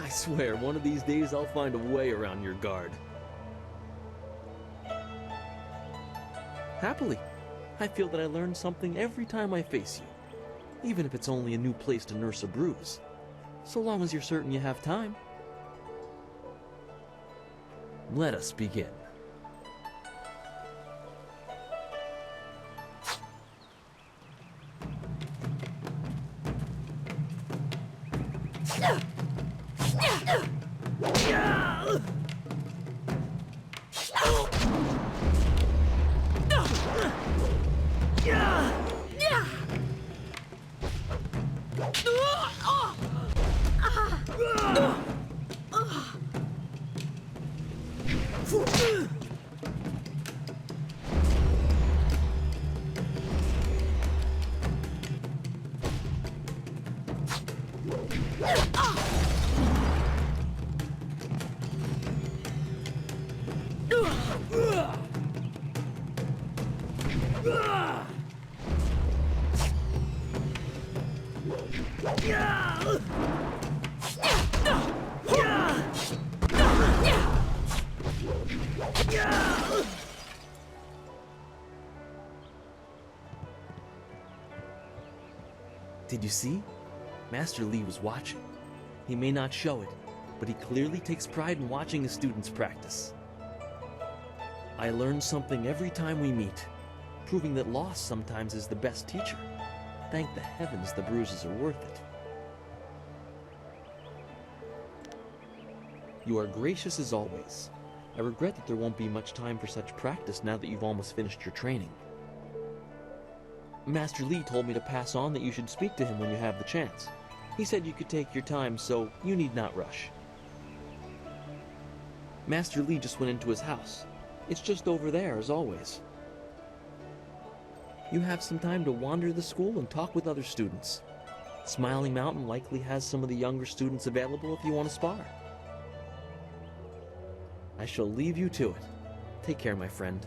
I swear, one of these days I'll find a way around your guard. Happily, I feel that I learn something every time I face you, even if it's only a new place to nurse a bruise, so long as you're certain you have time. Let us begin. Did you see? Master Lee was watching. He may not show it, but he clearly takes pride in watching his students practice. I learn something every time we meet, proving that loss sometimes is the best teacher. Thank the heavens the bruises are worth it. You are gracious as always. I regret that there won't be much time for such practice now that you've almost finished your training. Master Lee told me to pass on that you should speak to him when you have the chance. He said you could take your time, so you need not rush. Master Lee just went into his house. It's just over there, as always. You have some time to wander the school and talk with other students. Smiling Mountain likely has some of the younger students available if you want to spar. I shall leave you to it. Take care, my friend.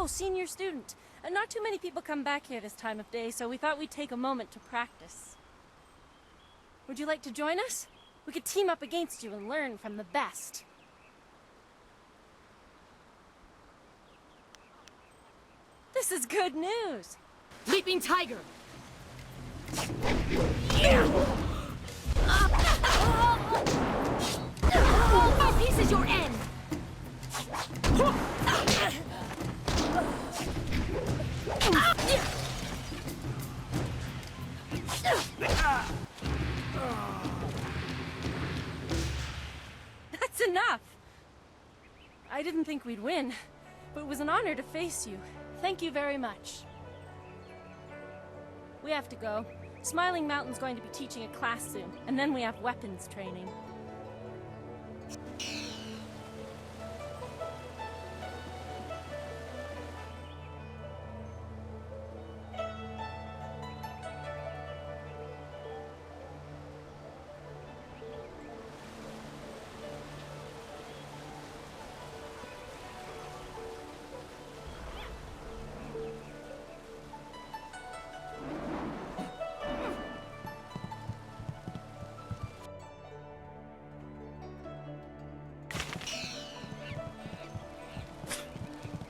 Senior student. Not too many people come back here this time of day, so we thought we'd take a moment to practice. Would you like to join us? We could team up against you and learn from the best. This is good news! Leaping Tiger! My piece is your end! That's enough! I didn't think we'd win, but it was an honor to face you. Thank you very much. We have to go. Smiling Mountain's going to be teaching a class soon, and then we have weapons training.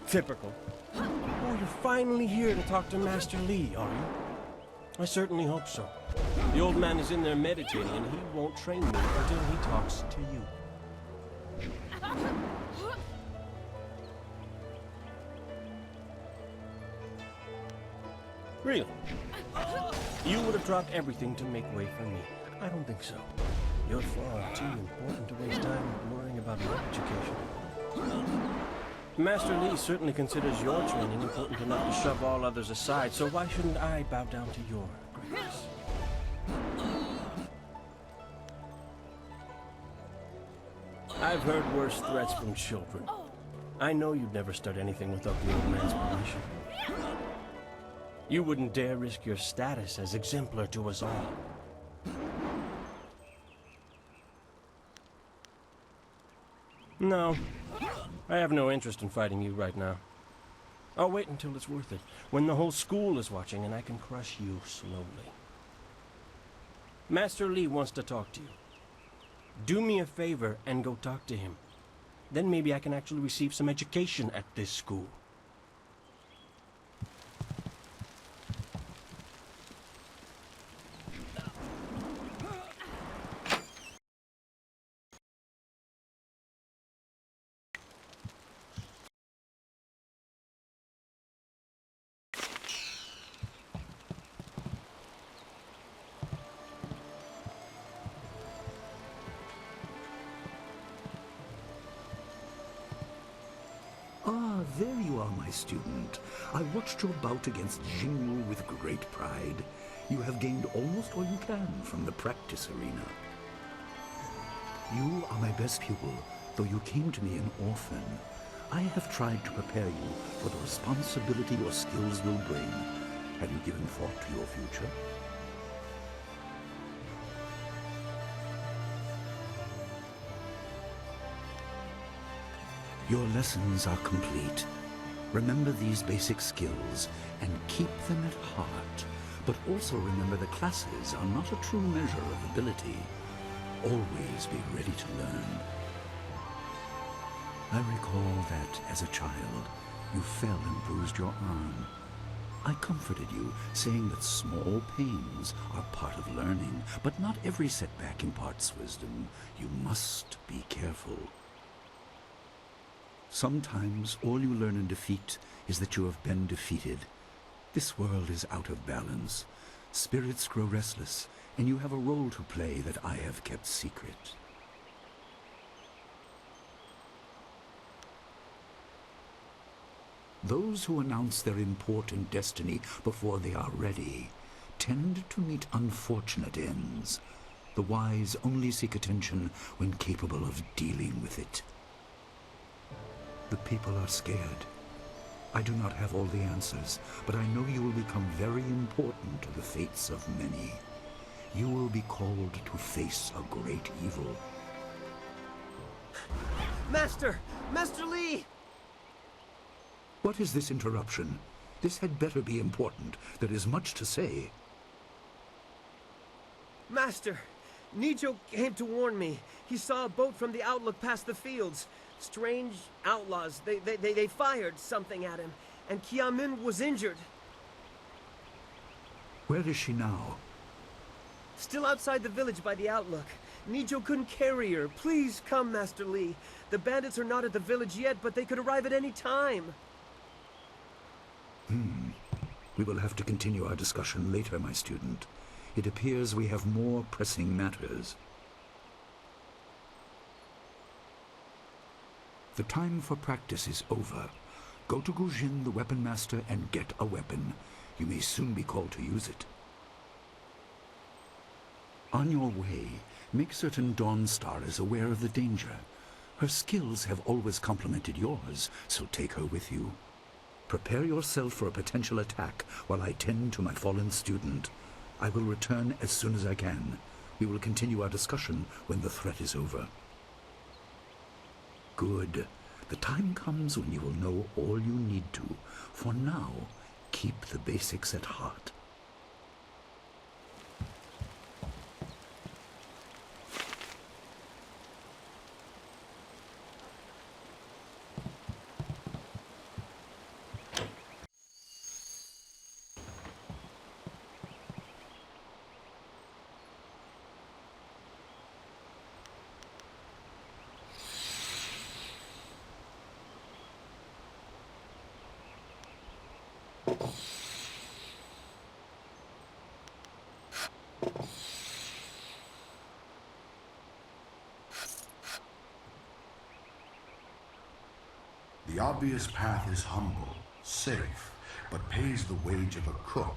Typical. Oh, you're finally here to talk to Master Lee, are you? I certainly hope so. The old man is in there meditating, and he won't train me until he talks to you. Really? You would have dropped everything to make way for me. I don't think so. You're far too important to waste time worrying about my education. Master Lee certainly considers your training important enough to shove all others aside, so why shouldn't I bow down to your greatness? I've heard worse threats from children. I know you'd never start anything without the old man's permission. You wouldn't dare risk your status as exemplar to us all. No, I have no interest in fighting you right now. I'll wait until it's worth it, when the whole school is watching and I can crush you slowly. Master Li wants to talk to you. Do me a favor and go talk to him. Then maybe I can actually receive some education at this school. Ah, there you are, my student. I watched your bout against Jingwu with great pride. You have gained almost all you can from the practice arena. You are my best pupil, though you came to me an orphan. I have tried to prepare you for the responsibility your skills will bring. Have you given thought to your future? Your lessons are complete. Remember these basic skills and keep them at heart. But also remember the classes are not a true measure of ability. Always be ready to learn. I recall that, as a child, you fell and bruised your arm. I comforted you, saying that small pains are part of learning, but not every setback imparts wisdom. You must be careful. Sometimes all you learn in defeat is that you have been defeated. This world is out of balance. Spirits grow restless, and you have a role to play that I have kept secret. Those who announce their important destiny before they are ready tend to meet unfortunate ends. The wise only seek attention when capable of dealing with it. The people are scared. I do not have all the answers, but I know you will become very important to the fates of many. You will be called to face a great evil. Master! Master Li! What is this interruption? This had better be important. There is much to say. Master! Nijo came to warn me. He saw a boat from the outlook past the fields. Strange outlaws. They fired something at him, and Kiamin was injured. Where is she now? Still outside the village by the outlook. Nijo couldn't carry her. Please come, Master Li. The bandits are not at the village yet, but they could arrive at any time. We will have to continue our discussion later, my student. It appears we have more pressing matters. The time for practice is over. Go to Gujin, the weapon master, and get a weapon. You may soon be called to use it. On your way, make certain Dawnstar is aware of the danger. Her skills have always complemented yours, so take her with you. Prepare yourself for a potential attack while I tend to my fallen student. I will return as soon as I can. We will continue our discussion when the threat is over. Good. The time comes when you will know all you need to. For now, keep the basics at heart. The obvious path is humble, safe, but pays the wage of a cook.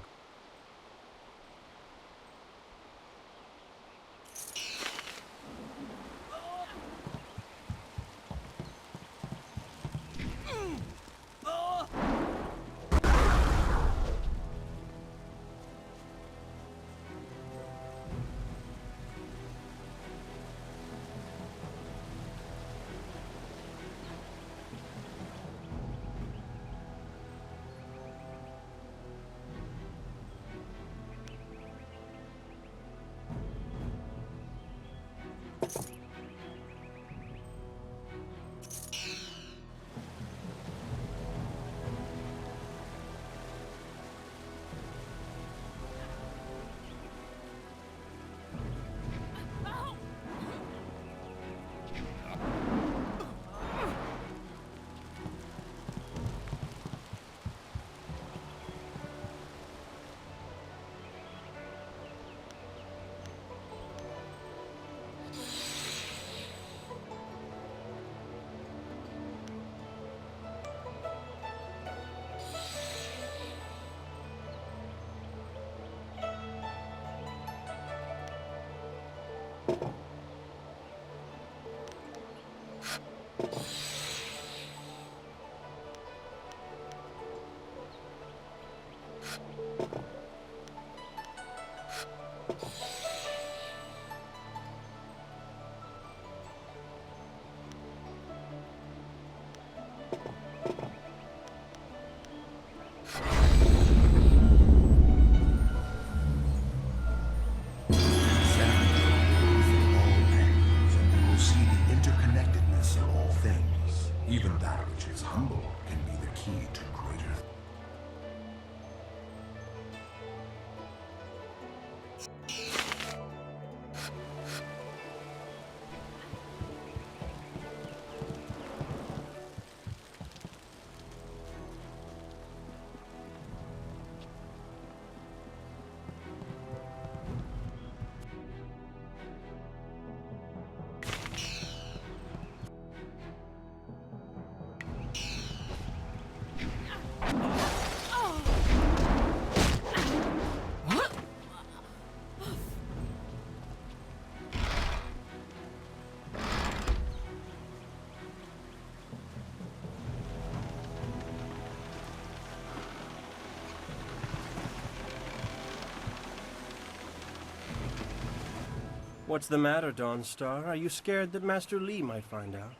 What's the matter, Dawnstar? Are you scared that Master Li might find out?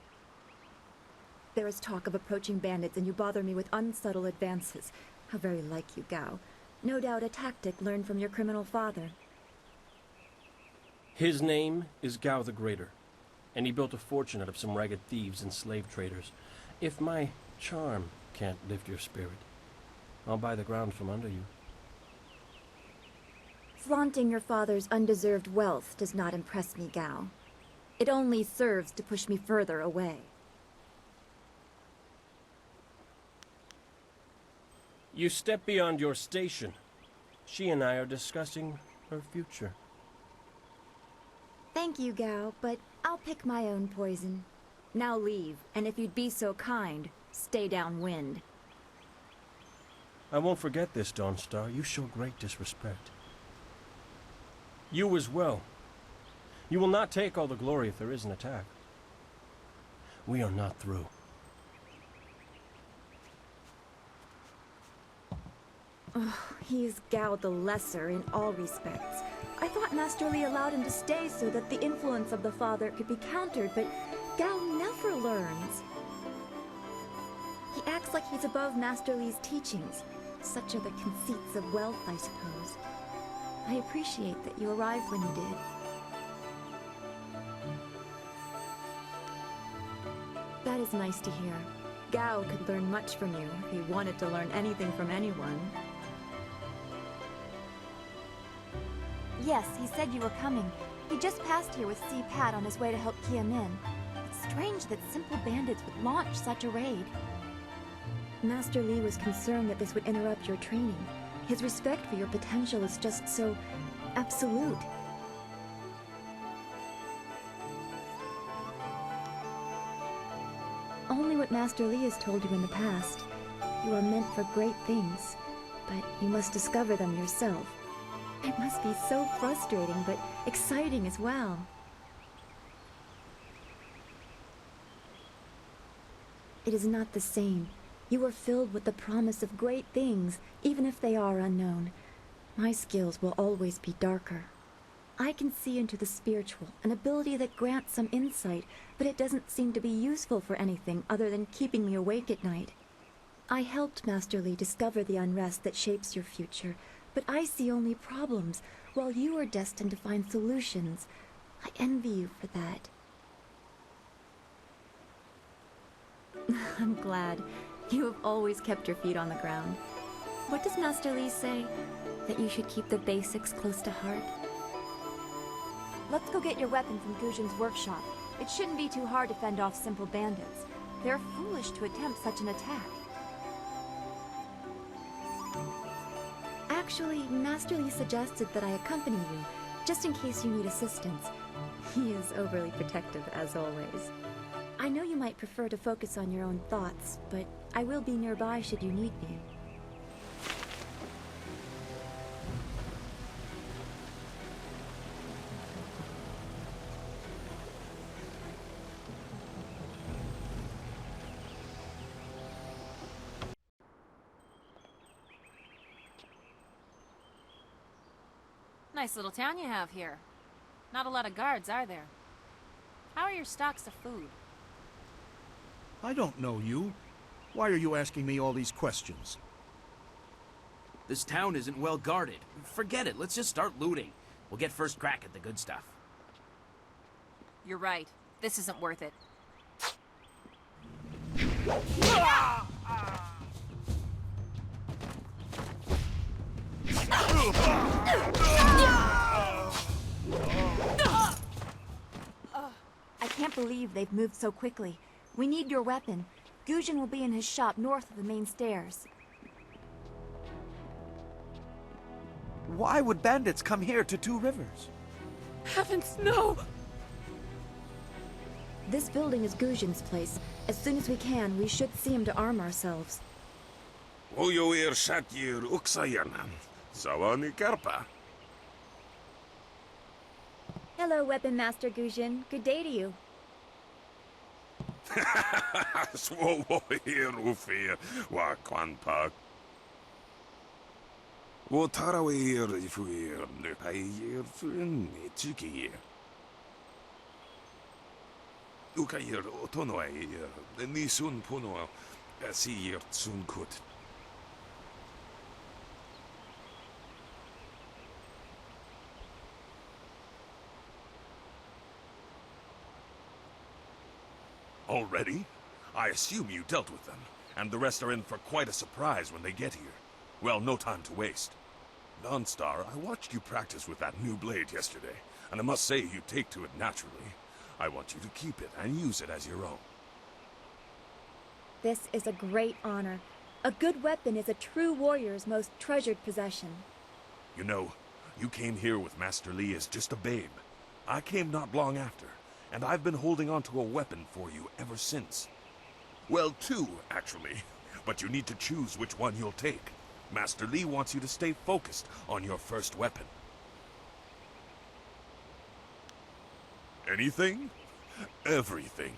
There is talk of approaching bandits, and you bother me with unsubtle advances. How very like you, Gao. No doubt a tactic learned from your criminal father. His name is Gao the Greater, and he built a fortune out of some ragged thieves and slave traders. If my charm can't lift your spirit, I'll buy the ground from under you. Flaunting your father's undeserved wealth does not impress me, Gao. It only serves to push me further away. You step beyond your station. She and I are discussing her future. Thank you, Gao, but I'll pick my own poison. Now leave, and if you'd be so kind, stay downwind. I won't forget this, Dawnstar. You show great disrespect. You as well. You will not take all the glory if there is an attack. We are not through. Oh, he is Gao the Lesser in all respects. I thought Master Li allowed him to stay so that the influence of the father could be countered, but Gao never learns. He acts like he's above Master Li's teachings. Such are the conceits of wealth, I suppose. I appreciate that you arrived when you did. That is nice to hear. Gao could learn much from you if he wanted to learn anything from anyone. Yes, he said you were coming. He just passed here with Si Pat on his way to help Kia Min. It's strange that simple bandits would launch such a raid. Master Li was concerned that this would interrupt your training. His respect for your potential is just so absolute. Only what Master Li has told you in the past. You are meant for great things, but you must discover them yourself. It must be so frustrating, but exciting as well. It is not the same. You are filled with the promise of great things, even if they are unknown. My skills will always be darker. I can see into the spiritual, an ability that grants some insight, but it doesn't seem to be useful for anything other than keeping me awake at night. I helped Master Li discover the unrest that shapes your future, but I see only problems, while you are destined to find solutions. I envy you for that. I'm glad. You have always kept your feet on the ground. What does Master Li say? That you should keep the basics close to heart? Let's go get your weapon from Guzhin's workshop. It shouldn't be too hard to fend off simple bandits. They're foolish to attempt such an attack. Actually, Master Li suggested that I accompany you, just in case you need assistance. He is overly protective, as always. I know you might prefer to focus on your own thoughts, but I will be nearby should you need me. Nice little town you have here. Not a lot of guards, are there? How are your stocks of food? I don't know you. Why are you asking me all these questions? This town isn't well guarded. Forget it, let's just start looting. We'll get first crack at the good stuff. You're right. This isn't worth it. I can't believe they've moved so quickly. We need your weapon. Guzhin will be in his shop north of the main stairs. Why would bandits come here to Two Rivers? Heavens, no! This building is Guzhin's place. As soon as we can, we should see him to arm ourselves. Ojoir Shatir Uksayanan. Sawani Karpa. Hello, Weapon Master Guzhin. Good day to you. Swoir Ufir Wakwanpak. Wotarawir Ifuir Nupayir Fun Chiki. Ukayir otonoy nisun puno siyir sunkut. Already? I assume you dealt with them, and the rest are in for quite a surprise when they get here. Well, no time to waste. Dawnstar, I watched you practice with that new blade yesterday, and I must say you take to it naturally. I want you to keep it and use it as your own. This is a great honor. A good weapon is a true warrior's most treasured possession. You know, you came here with Master Li as just a babe. I came not long after, and I've been holding on to a weapon for you ever since. Well, two, actually. But you need to choose which one you'll take. Master Li wants you to stay focused on your first weapon. Anything? Everything.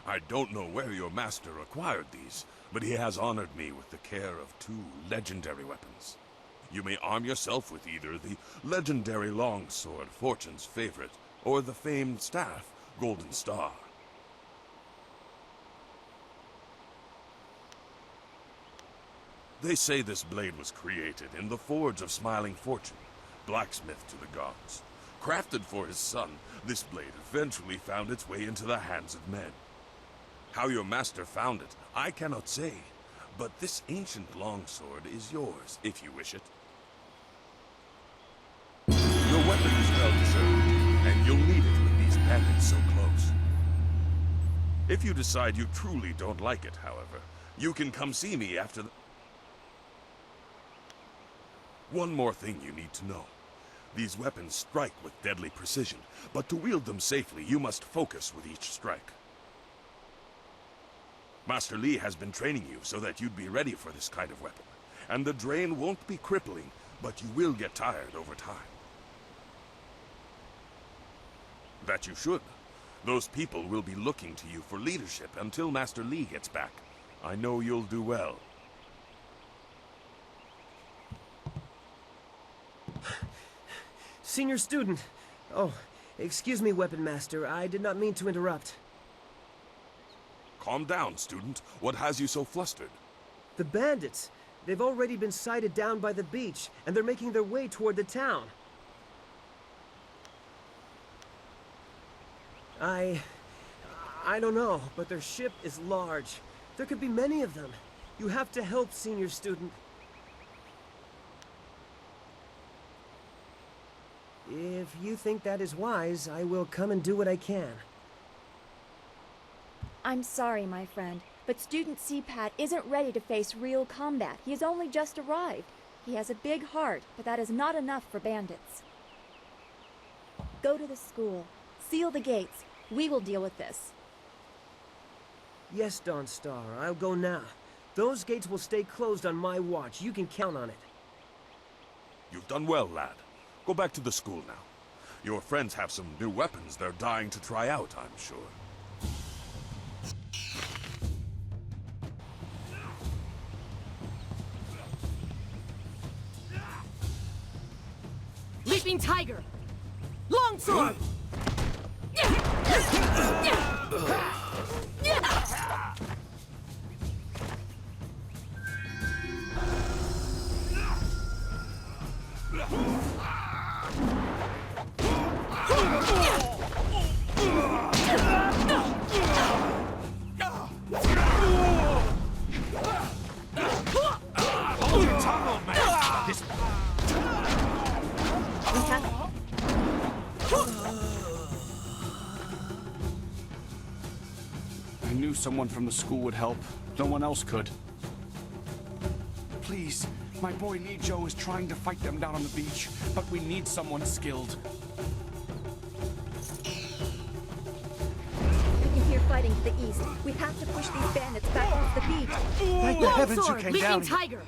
I don't know where your master acquired these, but he has honored me with the care of two legendary weapons. You may arm yourself with either the legendary longsword, Fortune's favorite, or the famed staff, Golden Star. They say this blade was created in the forge of Smiling Fortune, blacksmith to the gods. Crafted for his son, this blade eventually found its way into the hands of men. How your master found it, I cannot say, but this ancient longsword is yours, if you wish it. Your weapon is well deserved, and you'll need it with these bandits so close. If you decide you truly don't like it, however, you can come see me after the... One more thing you need to know. These weapons strike with deadly precision, but to wield them safely, you must focus with each strike. Master Li has been training you so that you'd be ready for this kind of weapon, and the drain won't be crippling, but you will get tired over time. That you should. Those people will be looking to you for leadership until Master Li gets back. I know you'll do well. Senior student. Oh, excuse me, Weapon Master. I did not mean to interrupt. Calm down, student. What has you so flustered? The bandits. They've already been sighted down by the beach, and they're making their way toward the town. I don't know, but their ship is large. There could be many of them. You have to help, senior student. If you think that is wise, I will come and do what I can. I'm sorry, my friend, but Student CPAT isn't ready to face real combat. He has only just arrived. He has a big heart, but that is not enough for bandits. Go to the school. Seal the gates. We will deal with this. Yes, Dawnstar, I'll go now. Those gates will stay closed on my watch. You can count on it. You've done well, lad. Go back to the school now. Your friends have some new weapons they're dying to try out, I'm sure. Leaping Tiger! Longsword! Hold your tongue, old man! This... I knew someone from the school would help. No one else could. Please, my boy Nijo is trying to fight them down on the beach, but we need someone skilled. We can hear fighting to the east. We have to push these bandits back off the beach. Thank the heavens you came Leaping down. Tiger!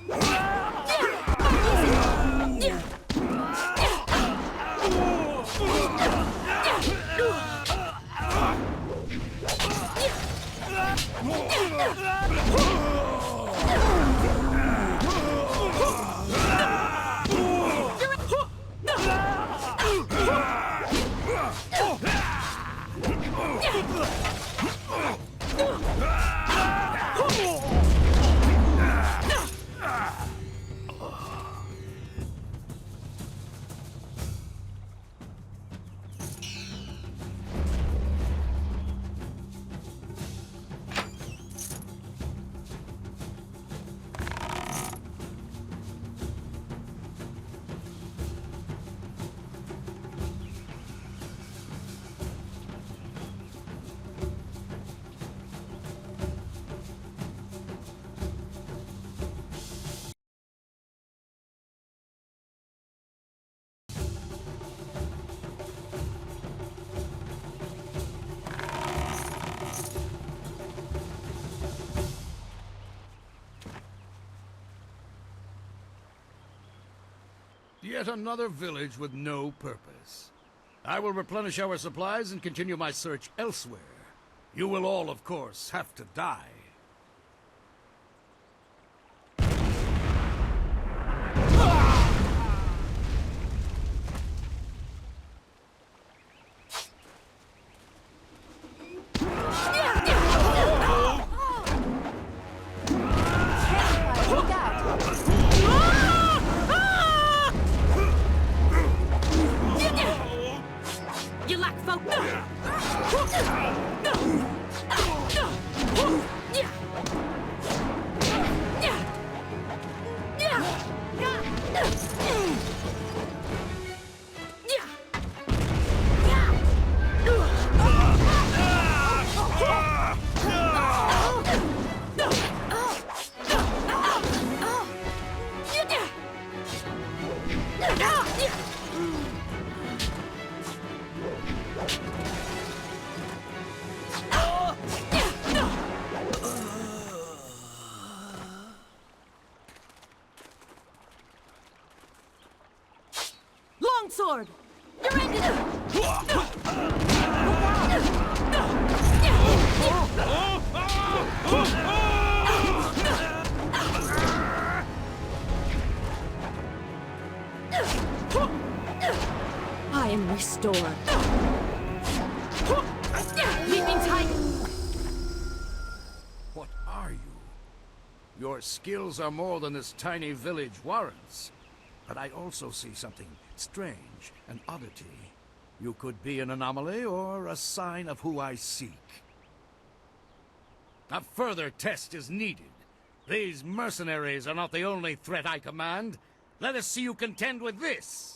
Yet another village with no purpose. I will replenish our supplies and continue my search elsewhere. You will all, of course, have to die. You lack focus. Longsword! You're ended! I am restored. Leaping tiger! What are you? Your skills are more than this tiny village warrants. But I also see something strange, an oddity. You could be an anomaly or a sign of who I seek. A further test is needed. These mercenaries are not the only threat I command. Let us see you contend with this!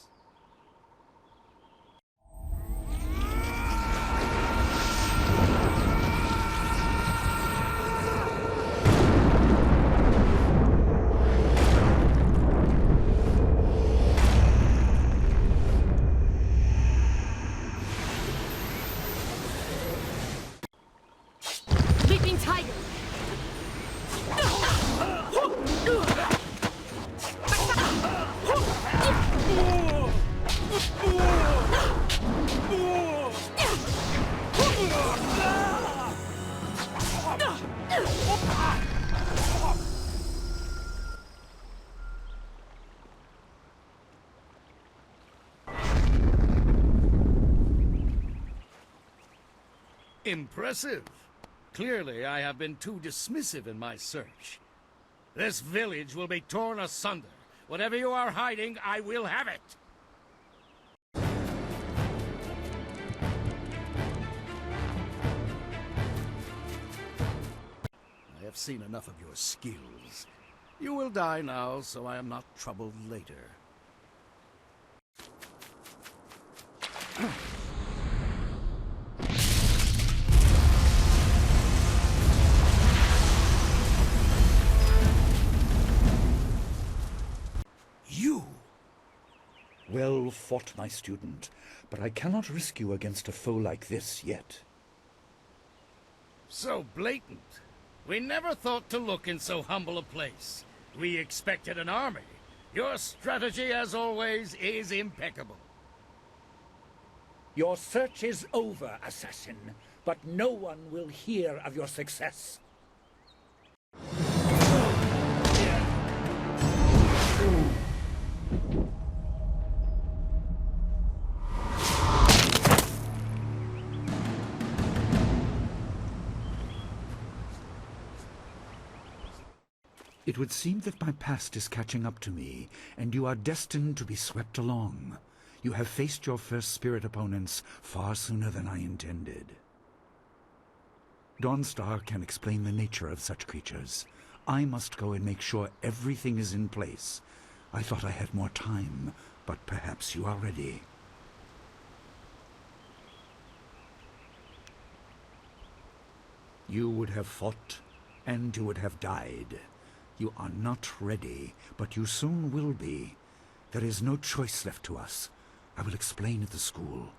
Leaping tiger! Impressive. Clearly, I have been too dismissive in my search. This village will be torn asunder. Whatever you are hiding, I will have it. I have seen enough of your skills. You will die now, so I am not troubled later. You! Well fought, my student, but I cannot risk you against a foe like this yet. So blatant. We never thought to look in so humble a place. We expected an army. Your strategy, as always, is impeccable. Your search is over, assassin, but no one will hear of your success. It would seem that my past is catching up to me, and you are destined to be swept along. You have faced your first spirit opponents far sooner than I intended. Dawnstar can explain the nature of such creatures. I must go and make sure everything is in place. I thought I had more time, but perhaps you are ready. You would have fought, and you would have died. You are not ready, but you soon will be. There is no choice left to us. I will explain at the school.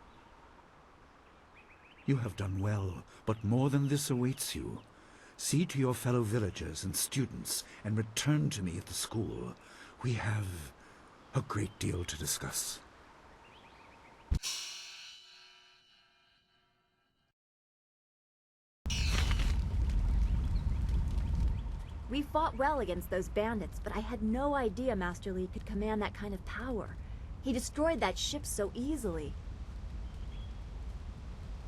You have done well, but more than this awaits you. See to your fellow villagers and students, and return to me at the school. We have A great deal to discuss. We fought well against those bandits, but I had no idea Master Li could command that kind of power. He destroyed that ship so easily.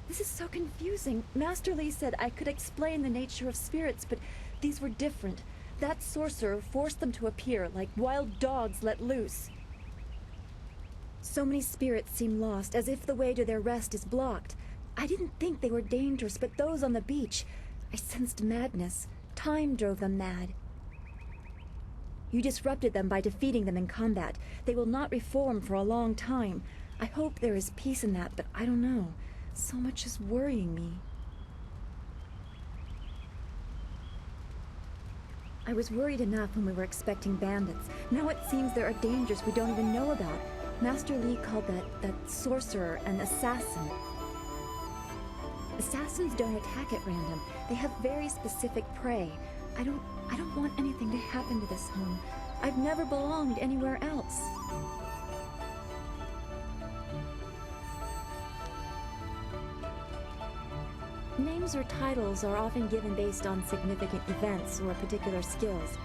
This is so confusing. Master Li said I could explain the nature of spirits, but these were different. That sorcerer forced them to appear like wild dogs let loose. So many spirits seem lost, as if the way to their rest is blocked. I didn't think they were dangerous, but those on the beach, I sensed madness. Time drove them mad. You disrupted them by defeating them in combat. They will not reform for a long time. I hope there is peace in that, but I don't know. So much is worrying me. I was worried enough when we were expecting bandits. Now it seems there are dangers we don't even know about. Master Li called that sorcerer an assassin. Assassins don't attack at random. They have very specific prey. I don't want anything to happen to this home. I've never belonged anywhere else. Names or titles are often given based on significant events or particular skills.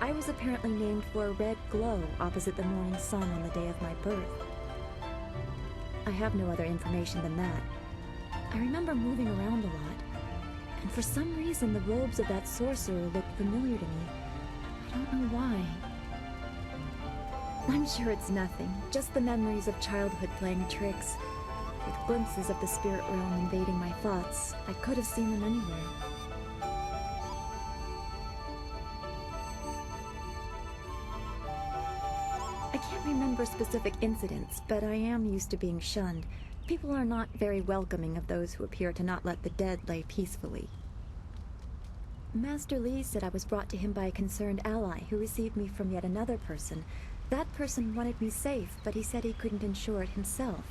I was apparently named for a red glow opposite the morning sun on the day of my birth. I have no other information than that. I remember moving around a lot, and for some reason the robes of that sorcerer looked familiar to me. I don't know why. I'm sure it's nothing, just the memories of childhood playing tricks. With glimpses of the spirit realm invading my thoughts, I could have seen them anywhere. I can't remember specific incidents, but I am used to being shunned. People are not very welcoming of those who appear to not let the dead lay peacefully. Master Li said I was brought to him by a concerned ally who received me from yet another person. That person wanted me safe, but he said he couldn't ensure it himself.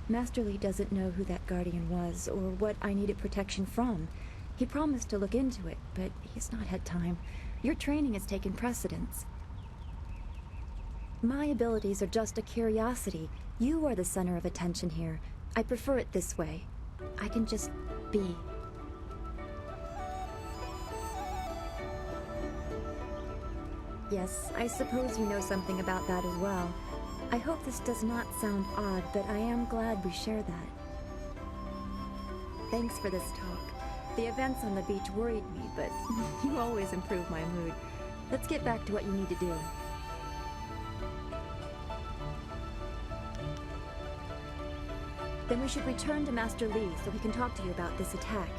Master Li doesn't know who that guardian was or what I needed protection from. He promised to look into it, but he's not had time. Your training has taken precedence. My abilities are just a curiosity. You are the center of attention here. I prefer it this way. I can just be. Yes, I suppose you know something about that as well. I hope this does not sound odd, but I am glad we share that. Thanks for this talk. The events on the beach worried me, but you always improve my mood. Let's get back to what you need to do. Then we should return to Master Li so he can talk to you about this attack.